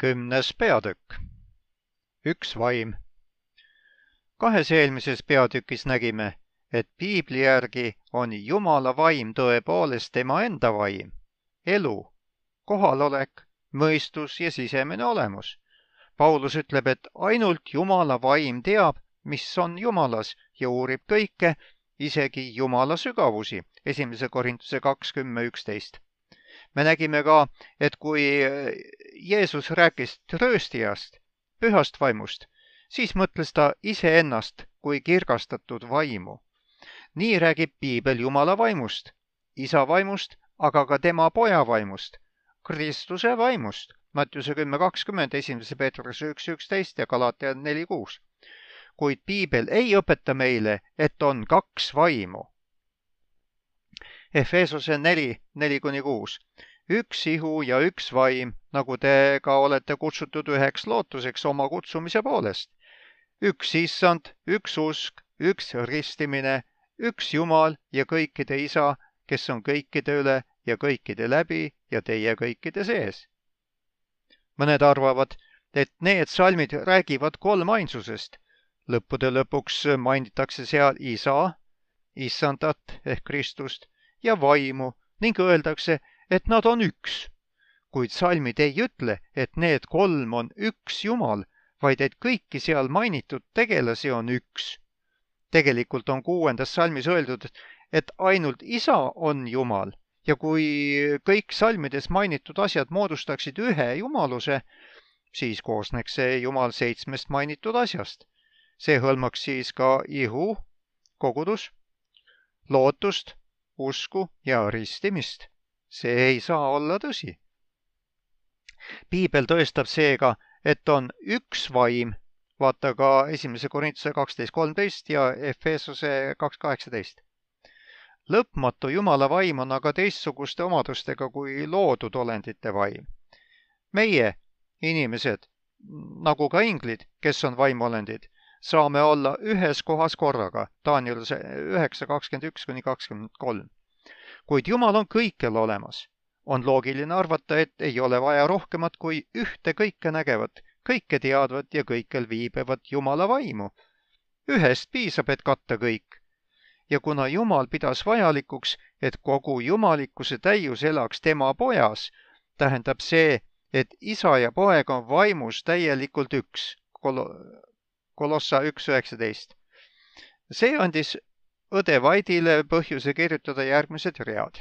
10. peatükk. Üks vaim. Kahes eelmises peatükis nägime, et piibli järgi on Jumala vaim tõepoolest tema enda vaim, elu, kohalolek, mõistus ja sisemine olemus. Paulus ütleb, et ainult Jumala vaim teab, mis on Jumalas ja uurib kõike, isegi Jumala sügavusi. 1. Korintuse 2:10-11. Me nägime ka, et kui Jeesus rääkis trööstijast, pühast vaimust, siis mõtles ta iseennast kui kirgastatud vaimu. Nii räägib piibel Jumala vaimust, isa vaimust, aga ka tema poja vaimust, Kristuse vaimust, Mattiuse 10:20, 1. Peetruse 1:11 ja Galatia 4:6. Kuid piibel ei õpeta meile, et on kaks vaimu. Efesose 4:4-6. Üks ihu ja üks vaim, nagu te ka olete kutsutud üheks lootuseks oma kutsumise poolest. Üks issand, üks usk, üks ristimine, üks Jumal ja kõikide isa, kes on kõikide üle ja kõikide läbi ja teie kõikide sees. Mõned arvavad, et need salmid räägivad kolmainsusest. Lõppude lõpuks mainitakse seal isa, issandat ehk Kristust ja vaimu ning öeldakse, et nad on üks. Kuid salmid ei ütle, et need kolm on üks Jumal, vaid et kõiki seal mainitud tegelasi on üks. Tegelikult on 6. salmis öeldud, et ainult isa on Jumal ja kui kõik salmides mainitud asjad moodustaksid ühe jumaluse, siis koosneks see Jumal 7 mainitud asjast. See hõlmaks siis ka ihu, kogudus, lootust, usku ja ristimist. See ei saa olla tõsi. Piibel tõestab seega, et on üks vaim, vaata ka 1. Korintuse 12:13 ja Efesose 2:18. Lõpmatu Jumala vaim on aga teistsuguste omadustega kui loodud olendite vaim. Meie, inimesed, nagu ka inglid, kes on vaimolendid, saame olla ühes kohas korraga, Daniel 9:21-23. Kuid Jumal on kõikjal olemas. On loogiline arvata, et ei ole vaja rohkemat kui ühte kõike nägevat, kõike teadvat ja kõikjal viibevat Jumala vaimu. Ühest piisab, et katta kõik. Ja kuna Jumal pidas vajalikuks, et kogu jumalikkuse täius elaks tema pojas, tähendab see, et isa ja poeg on vaimus täielikult üks. Kolossa 1:19. See andis õde Vaidile põhjuse kirjutada järgmised read.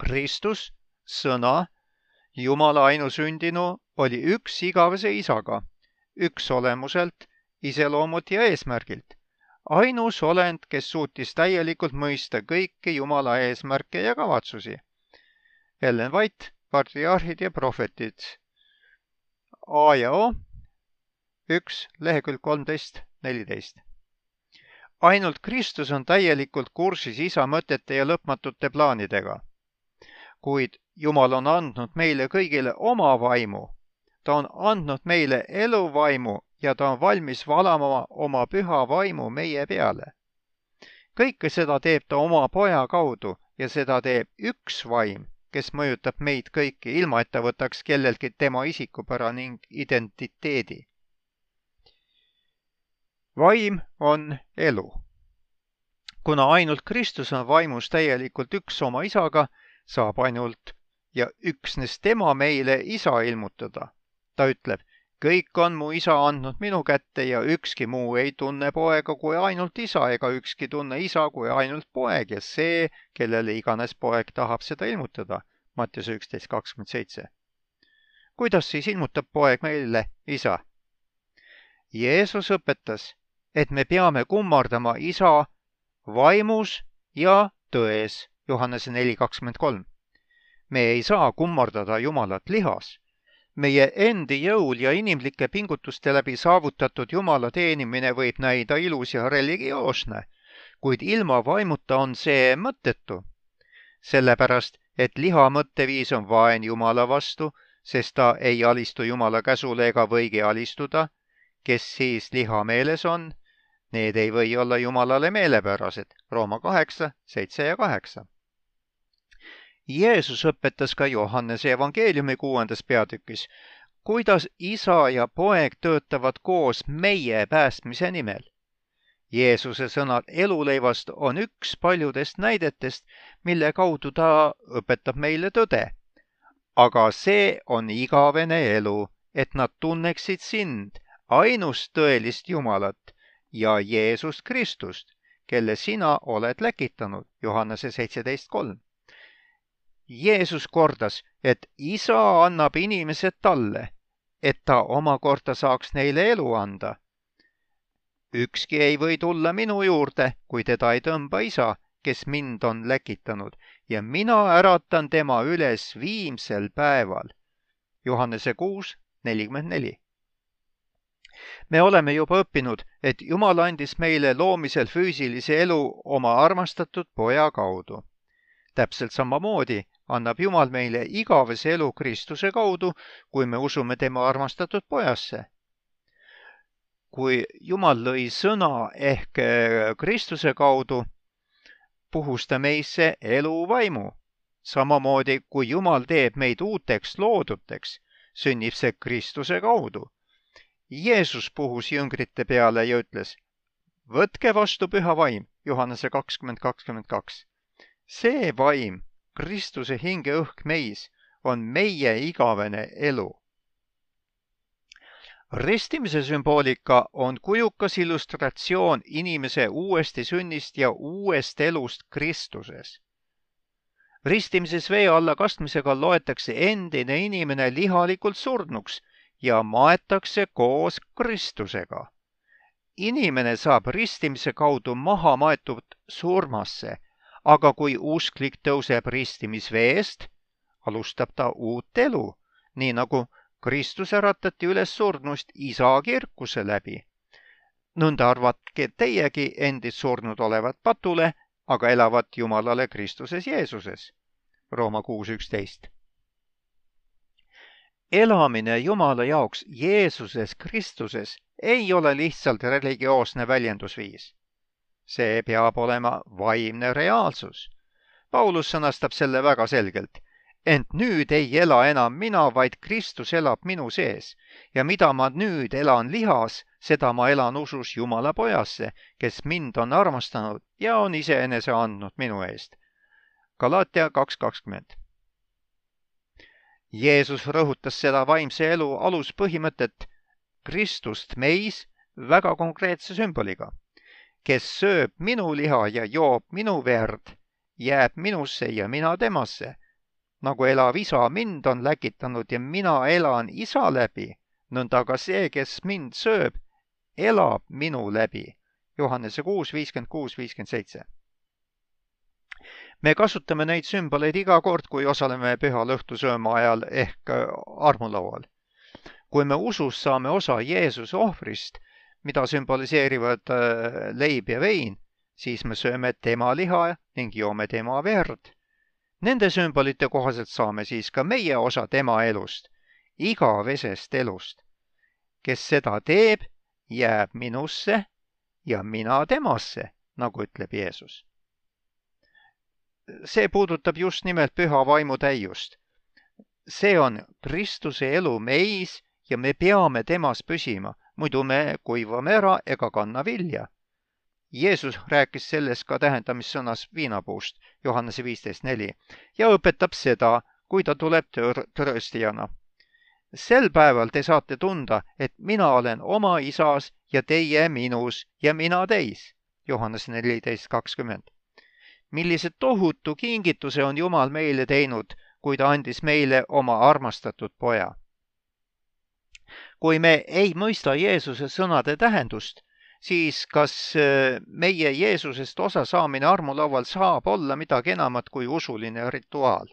Kristus, sõna, Jumala ainusündinu, oli üks igavese isaga, üks olemuselt, iseloomult ja eesmärgilt. Ainus olend, kes suutis täielikult mõista kõiki Jumala eesmärke ja kavatsusi. Ellen White, Patriarhid ja prohvetid. A ja O, 1, lehekülg 13-14. Ainult Kristus on täielikult kursis isa mõtete ja lõpmatute plaanidega. Kuid Jumal on andnud meile kõigile oma vaimu. Ta on andnud meile eluvaimu ja ta on valmis valama oma püha vaimu meie peale. Kõike seda teeb ta oma poja kaudu ja seda teeb üks vaim, kes mõjutab meid kõiki, ilma et ta võtaks kellelgi tema isikupära ning identiteedi. Vaim on elu. Kuna ainult Kristus on vaimus täielikult üks oma isaga, saab ainult ja üksnes tema meile isa ilmutada. Ta ütleb, kõik on mu isa andnud minu kätte ja ükski muu ei tunne poega kui ainult isa ega ükski tunne isa kui ainult poeg ja see, kellele iganes poeg tahab seda ilmutada. Mattiuse 11:27. Kuidas siis ilmutab poeg meile isa? Jeesus õpetas, et me peame kummardama isa vaimus ja tões. Johannese 4:23. Me ei saa kummardada Jumalat lihas. Meie endi jõul ja inimlike pingutuste läbi saavutatud Jumala teenimine võib näida ilus ja religioosne, kuid ilma vaimuta on see mõttetu. Sellepärast, et liha mõtteviis on vaen Jumala vastu, sest ta ei alistu Jumala käsule ega võigi alistuda. Kes siis liha meeles on? Need ei või olla Jumalale meelepärased. Rooma 8:7 ja 8. Jeesus õpetas ka Johannese evangeeliumi 6. peatükis, kuidas isa ja poeg töötavad koos meie päästmise nimel. Jeesuse sõnad eluleivast on üks paljudest näidetest, mille kaudu ta õpetab meile tõde. Aga see on igavene elu, et nad tunneksid sind, ainust tõelist Jumalat ja Jeesust Kristust, kelle sina oled läkitanud, Johannese 17.3. Jeesus kordas, et isa annab inimesed talle, et ta omakorda saaks neile elu anda. Ükski ei või tulla minu juurde, kui teda ei tõmba isa, kes mind on läkitanud, ja mina äratan tema üles viimsel päeval. Johannese 6.44. Me oleme juba õppinud, et Jumal andis meile loomisel füüsilise elu oma armastatud poja kaudu. Täpselt samamoodi annab Jumal meile igavese elu Kristuse kaudu, kui me usume tema armastatud pojasse. Kui Jumal lõi sõna ehk Kristuse kaudu, puhus ta meisse elu vaimu. Samamoodi, kui Jumal teeb meid uuteks looduteks, sünnib see Kristuse kaudu. Jeesus puhus jüngrite peale ja ütles, võtke vastu püha vaim, Johannese 20.22. See vaim, Kristuse hingeõhk meis, on meie igavene elu. Ristimise sümboolika on kujukas illustratsioon inimese uuesti sünnist ja uuest elust Kristuses. Ristimises vee alla kastmisega loetakse endine inimene lihalikult surnuks ja maetakse koos Kristusega. Inimene saab ristimise kaudu maha maetud surmasse, aga kui usklik tõuseb ristimisveest, alustab ta uut elu, nii nagu Kristus äratati üles surnust isa kirkuse läbi. Nõnda arvatke teiegi endist surnud olevat patule, aga elavat Jumalale Kristuses Jeesuses. Rooma 6.11. Elamine Jumala jaoks Jeesuses Kristuses ei ole lihtsalt religioosne väljendusviis. See peab olema vaimne reaalsus. Paulus sõnastab selle väga selgelt. Ent nüüd ei ela enam mina, vaid Kristus elab minu sees ja mida ma nüüd elan lihas, seda ma elan usus Jumala pojasse, kes mind on armastanud ja on iseenese andnud minu eest. Galatia 2.20. Jeesus rõhutas seda vaimse elu aluspõhimõtet Kristust meis väga konkreetse sümboliga. Kes sööb minu liha ja joob minu verd, jääb minusse ja mina temasse. Nagu elav isa mind on läkitanud ja mina elan isa läbi, nõnda ka see, kes mind sööb, elab minu läbi. Johannese 6.56-57. Me kasutame neid sümboleid iga kord, kui osaleme pühal õhtusööma ajal ehk armulaual. Kui me usus saame osa Jeesuse ohvrist, mida sümboliseerivad leib ja vein, siis me sööme tema liha ning joome tema verd. Nende sümbolite kohaselt saame siis ka meie osa tema elust, igavesest elust. Kes seda teeb, jääb minusse ja mina temasse, nagu ütleb Jeesus. See puudutab just nimelt püha vaimu täiust. See on Kristuse elu meis ja me peame temas püsima, muidu me kuivame ära ega kanna vilja. Jeesus rääkis sellest ka tähendamissõnas viinapuust, Johannese 15.4, ja õpetab seda, kui ta tuleb trööstijana. Sel päeval te saate tunda, et mina olen oma isas ja teie minus ja mina teis, Johannese 14.20. Millise tohutu kingituse on Jumal meile teinud, kui ta andis meile oma armastatud poja. Kui me ei mõista Jeesuse sõnade tähendust, siis kas meie Jeesusest osa saamine armulaual saab olla midagi enamat kui usuline rituaal?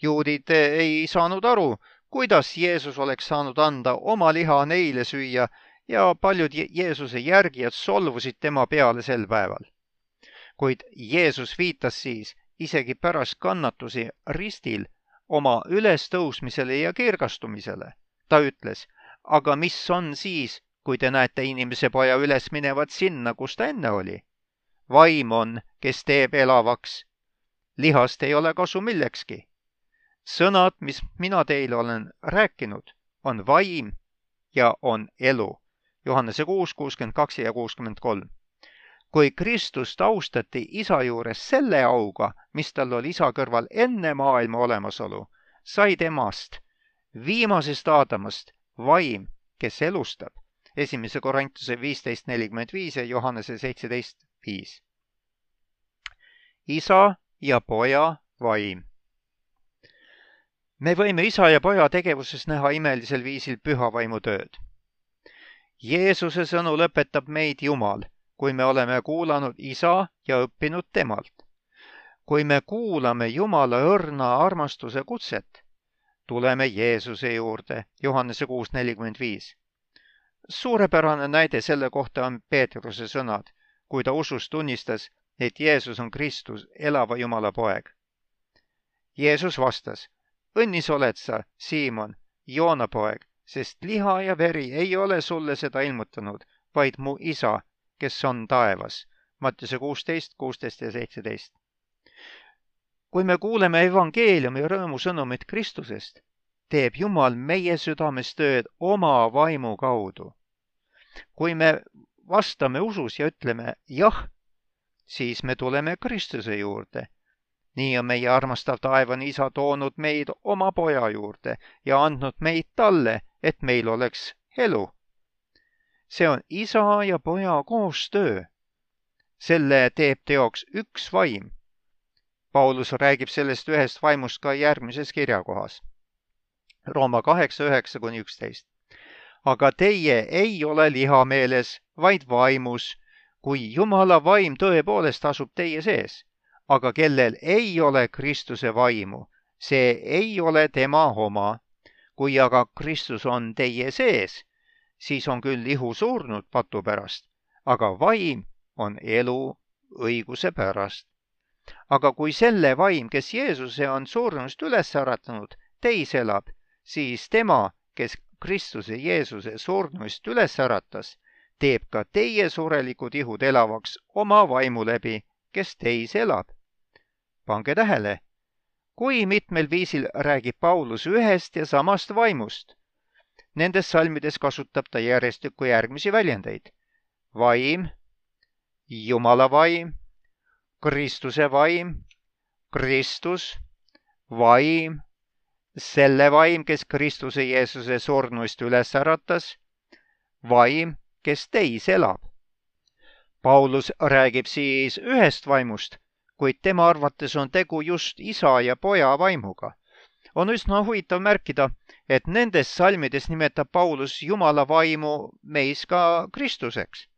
Juudid ei saanud aru, kuidas Jeesus oleks saanud anda oma liha neile süüa ja paljud Jeesuse järgijad solvusid tema peale sel päeval. Kuid Jeesus viitas siis isegi pärast kannatusi ristil oma ülestõusmisele ja kirgastumisele. Ta ütles, aga mis on siis, kui te näete inimese poja üles minevat sinna, kus ta enne oli? Vaim on, kes teeb elavaks. Lihast ei ole kasu millekski. Sõnad, mis mina teile olen rääkinud, on vaim ja on elu. Johannese 6, 62 ja 63. Kui Kristust austati isa juures selle auga, mis tal oli isa kõrval enne maailma olemasolu, sai temast, viimasest Aadamast, vaim, kes elustab. 1. Korintuse 15:45 ja Johannese 17:5. Isa ja poja vaim. Me võime isa ja poja tegevuses näha imelisel viisil püha vaimu tööd. Jeesuse sõnu lõpetab meid Jumal, kui me oleme kuulanud isa ja õppinud temalt. Kui me kuulame Jumala õrna armastuse kutset, tuleme Jeesuse juurde, Johannese 6:45. Suurepärane näide selle kohta on Peetruse sõnad, kui ta usus tunnistas, et Jeesus on Kristus, elava Jumala poeg. Jeesus vastas, õnnis oled sa, Siimon, Joona poeg, sest liha ja veri ei ole sulle seda ilmutanud, vaid mu isa, kes on taevas. Mattiuse 16, 16 ja 17. Kui me kuuleme evangeeliumi rõõmusõnumit Kristusest, teeb Jumal meie südames tööd oma vaimu kaudu. Kui me vastame usus ja ütleme jah, siis me tuleme Kristuse juurde. Nii on meie armastav taevane isa toonud meid oma poja juurde ja andnud meid talle, et meil oleks elu. See on isa ja poja koostöö. Selle teeb teoks üks vaim. Paulus räägib sellest ühest vaimust ka järgmises kirjakohas. Rooma 8:9-11. Aga teie ei ole lihameeles, vaid vaimus, kui Jumala vaim tõepoolest asub teie sees. Aga kellel ei ole Kristuse vaimu, see ei ole tema oma. Kui aga Kristus on teie sees, siis on küll ihu surnud patu pärast, aga vaim on elu õiguse pärast. Aga kui selle vaim, kes Jeesuse on surnust üles äratanud, teis elab, siis tema, kes Kristuse Jeesuse surnuist üles äratas, teeb ka teie surelikud ihud elavaks oma vaimu läbi, kes teis elab. Pange tähele, kui mitmel viisil räägib Paulus ühest ja samast vaimust. Nendes salmides kasutab ta järjestikku järgmisi väljendeid. Vaim, Jumala vaim, Kristuse vaim, Kristus, vaim, selle vaim, kes Kristuse Jeesuse surnuist üles äratas, vaim, kes teis elab. Paulus räägib siis ühest vaimust, kuid tema arvates on tegu just isa ja poja vaimuga. On üsna huvitav märkida, et nendes salmides nimetab Paulus Jumala vaimu meis ka Kristuseks.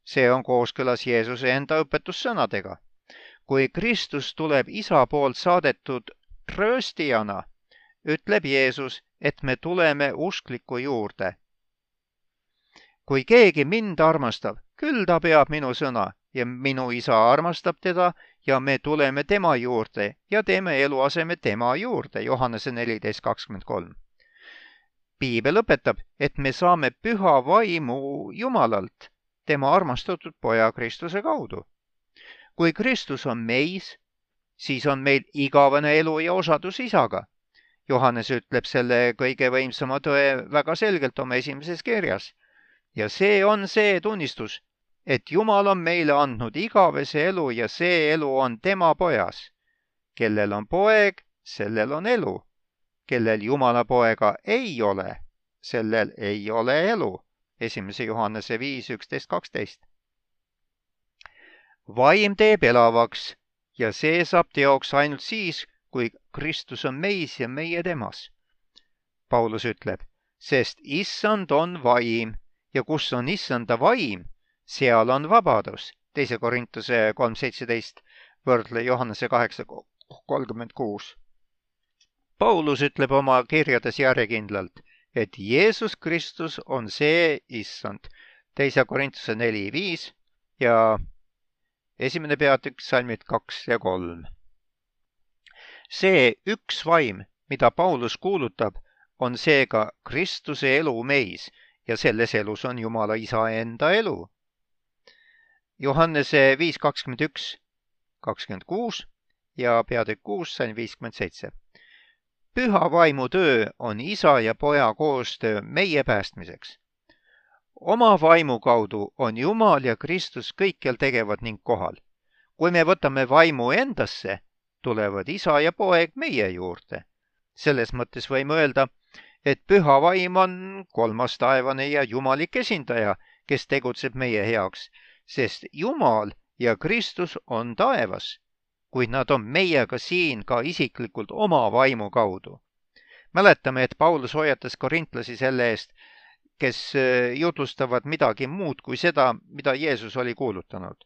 See on kooskõlas Jeesuse enda õpetussõnadega. Kui Kristus tuleb isa poolt saadetud trööstijana, ütleb Jeesus, et me tuleme uskliku juurde. Kui keegi mind armastab, küll ta peab minu sõna ja minu isa armastab teda ja me tuleme tema juurde ja teeme eluaseme tema juurde, Johannese 14:23. Piibel õpetab, et me saame püha vaimu Jumalalt, tema armastatud poja Kristuse kaudu. Kui Kristus on meis, siis on meil igavene elu ja osadus isaga. Johannes ütleb selle kõige võimsama tõe väga selgelt oma esimeses kirjas. Ja see on see tunnistus, et Jumal on meile andnud igavese elu ja see elu on tema pojas. Kellel on poeg, sellel on elu. Kellel Jumala poega ei ole, sellel ei ole elu. 1. Johannese 5:11-12. Vaim teeb elavaks ja see saab teoks ainult siis, kui Kristus on meis ja meie temas. Paulus ütleb, sest issand on vaim ja kus on issanda vaim, seal on vabadus. 2. Korintuse 3:17, võrdle Johannese 8:36. Paulus ütleb oma kirjades järjekindlalt, et Jeesus Kristus on see issand. 2. Korintuse 4:5 ja 1. peatükk salmid 2 ja 3. See üks vaim, mida Paulus kuulutab, on seega Kristuse elu meis ja selles elus on Jumala isa enda elu. Johannese 5:21-26 ja peatükk 6, salm 57. Püha vaimu töö on isa ja poja koostöö meie päästmiseks. Oma vaimu kaudu on Jumal ja Kristus kõikjal tegevad ning kohal. Kui me võtame vaimu endasse, tulevad isa ja poeg meie juurde. Selles mõttes võime öelda, et püha vaim on kolmas taevane ja jumalik esindaja, kes tegutseb meie heaks, sest Jumal ja Kristus on taevas, kuid nad on meiega siin ka isiklikult oma vaimu kaudu. Mäletame, et Paulus hoiatas korintlasi selle eest, kes jutlustavad midagi muud kui seda, mida Jeesus oli kuulutanud.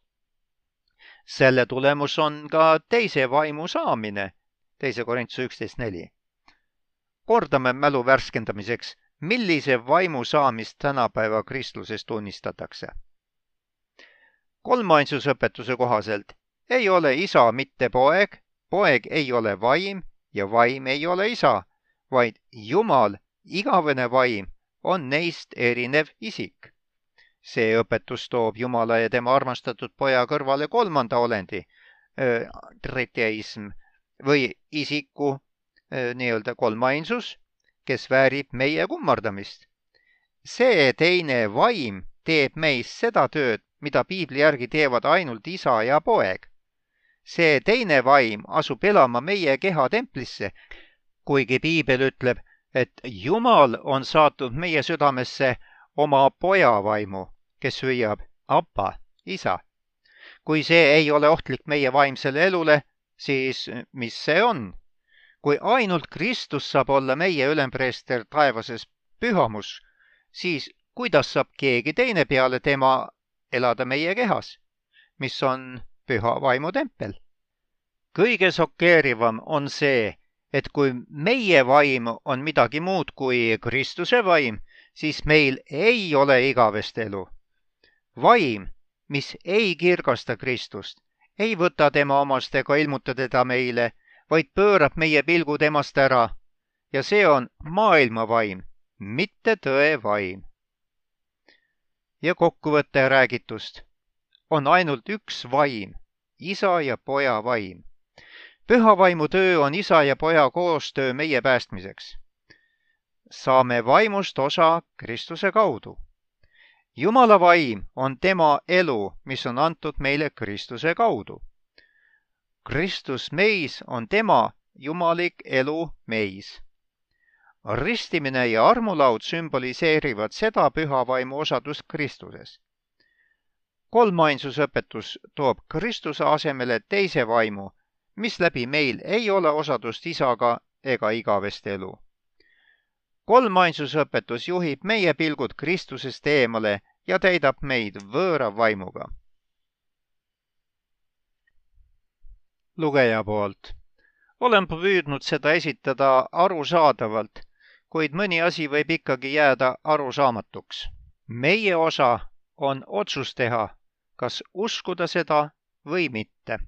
Selle tulemus on ka teise vaimu saamine, 2 Korintuse 11.4. Kordame mälu värskendamiseks, millise vaimu saamist tänapäeva kristluses tunnistatakse. Kolmainsusõpetuse kohaselt ei ole isa mitte poeg, poeg ei ole vaim ja vaim ei ole isa, vaid Jumal, igavene vaim, on neist erinev isik. See õpetus toob Jumala ja tema armastatud poja kõrvale kolmanda olendi, treteism, või isiku nii-öelda kolmainsus, kes väärib meie kummardamist. See teine vaim teeb meis seda tööd, mida piibli järgi teevad ainult isa ja poeg. See teine vaim asub elama meie keha templisse, kuigi piibel ütleb, et Jumal on saatnud meie südamesse oma poja vaimu, kes hüüab Appa, isa. Kui see ei ole ohtlik meie vaimsele elule, siis mis see on? Kui ainult Kristus saab olla meie ülempreester taevases pühamus, siis kuidas saab keegi teine peale tema elada meie kehas, mis on püha vaimu tempel? Kõige šokeerivam on see, et kui meie vaim on midagi muud kui Kristuse vaim, siis meil ei ole igavest elu. Vaim, mis ei kirgasta Kristust, ei võta tema omast ega ilmuta teda meile, vaid pöörab meie pilgu temast ära. Ja see on maailma vaim, mitte tõe vaim. Ja kokkuvõtte räägitust on ainult üks vaim, isa ja poja vaim. Püha vaimu töö on isa ja poja koostöö meie päästmiseks. Saame vaimust osa Kristuse kaudu. Jumala vaim on tema elu, mis on antud meile Kristuse kaudu. Kristus meis on tema jumalik elu meis. Ristimine ja armulaud sümboliseerivad seda püha vaimu osadust Kristuses. Kolmainsusõpetus toob Kristuse asemele teise vaimu, mis läbi meil ei ole osadust isaga ega igavest elu. Kolmainsusõpetus juhib meie pilgud Kristusest eemale ja täidab meid võõra vaimuga. Lugeja poolt. Olen püüdnud seda esitada arusaadavalt, kuid mõni asi võib ikkagi jääda arusaamatuks. Meie osa on otsus teha, kas uskuda seda või mitte.